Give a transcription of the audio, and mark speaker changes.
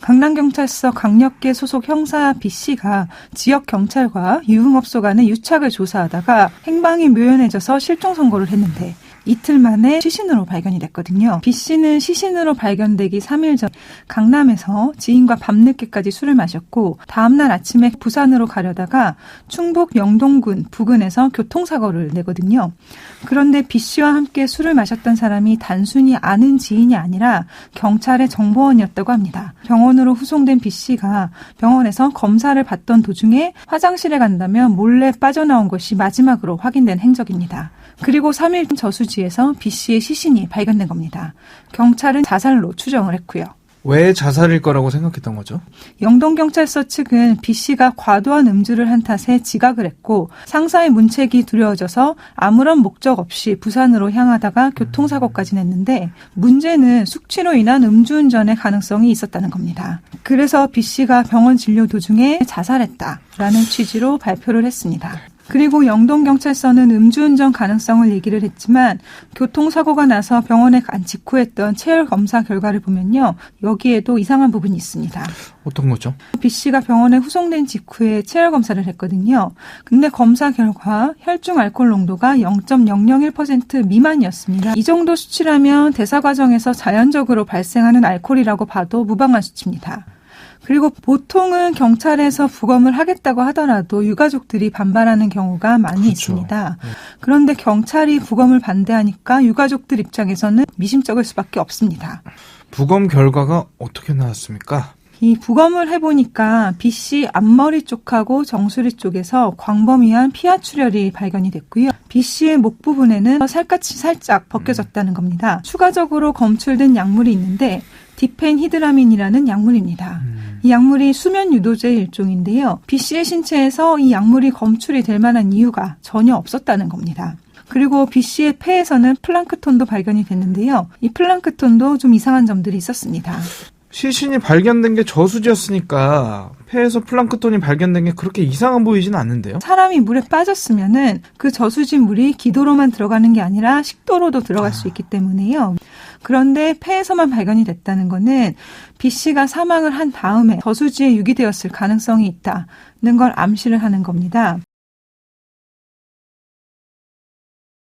Speaker 1: 강남경찰서 강력계 소속 형사 B씨가 지역경찰과 유흥업소 간의 유착을 조사하다가 행방이 묘연해져서 실종 선고를 했는데 이틀 만에 시신으로 발견이 됐거든요. B씨는 시신으로 발견되기 3일 전 강남에서 지인과 밤늦게까지 술을 마셨고 다음날 아침에 부산으로 가려다가 충북 영동군 부근에서 교통사고를 내거든요. 그런데 B씨와 함께 술을 마셨던 사람이 단순히 아는 지인이 아니라 경찰의 정보원이었다고 합니다. 병원으로 후송된 B씨가 병원에서 검사를 받던 도중에 화장실에 간다며 몰래 빠져나온 것이 마지막으로 확인된 행적입니다. 그리고 3일 저수지에서 B씨의 시신이 발견된 겁니다. 경찰은 자살로 추정을 했고요.
Speaker 2: 왜 자살일 거라고 생각했던 거죠?
Speaker 1: 영동경찰서 측은 B씨가 과도한 음주를 한 탓에 지각을 했고 상사의 문책이 두려워져서 아무런 목적 없이 부산으로 향하다가 교통사고까지 냈는데 문제는 숙취로 인한 음주운전의 가능성이 있었다는 겁니다. 그래서 B씨가 병원 진료 도중에 자살했다라는 취지로 발표를 했습니다. 그리고 영동경찰서는 음주운전 가능성을 얘기를 했지만 교통사고가 나서 병원에 간 직후 했던 체열검사 결과를 보면요. 여기에도 이상한 부분이 있습니다.
Speaker 2: 어떤 거죠?
Speaker 1: B씨가 병원에 후송된 직후에 체열검사를 했거든요. 근데 검사 결과 혈중 알코올 농도가 0.001% 미만이었습니다. 이 정도 수치라면 대사 과정에서 자연적으로 발생하는 알코올이라고 봐도 무방한 수치입니다. 그리고 보통은 경찰에서 부검을 하겠다고 하더라도 유가족들이 반발하는 경우가 많이
Speaker 2: 그렇죠.
Speaker 1: 있습니다. 그런데 경찰이 부검을 반대하니까 유가족들 입장에서는 미심쩍을 수밖에 없습니다.
Speaker 2: 부검 결과가 어떻게 나왔습니까?
Speaker 1: 이 부검을 해보니까 B씨 앞머리 쪽하고 정수리 쪽에서 광범위한 피하 출혈이 발견이 됐고요. B씨의 목 부분에는 살갗이 살짝 벗겨졌다는 겁니다. 추가적으로 검출된 약물이 있는데 디펜히드라민이라는 약물입니다. 이 약물이 수면 유도제의 일종인데요. B씨의 신체에서 이 약물이 검출이 될 만한 이유가 전혀 없었다는 겁니다. 그리고 B씨의 폐에서는 플랑크톤도 발견이 됐는데요. 이 플랑크톤도 좀 이상한 점들이 있었습니다.
Speaker 2: 시신이 발견된 게 저수지였으니까 폐에서 플랑크톤이 발견된 게 그렇게 이상한 보이지는 않는데요?
Speaker 1: 사람이 물에 빠졌으면은 그 저수지 물이 기도로만 들어가는 게 아니라 식도로도 들어갈 수 있기 때문에요. 그런데 폐에서만 발견이 됐다는 거는 B씨가 사망을 한 다음에 저수지에 유기되었을 가능성이 있다는 걸 암시를 하는 겁니다.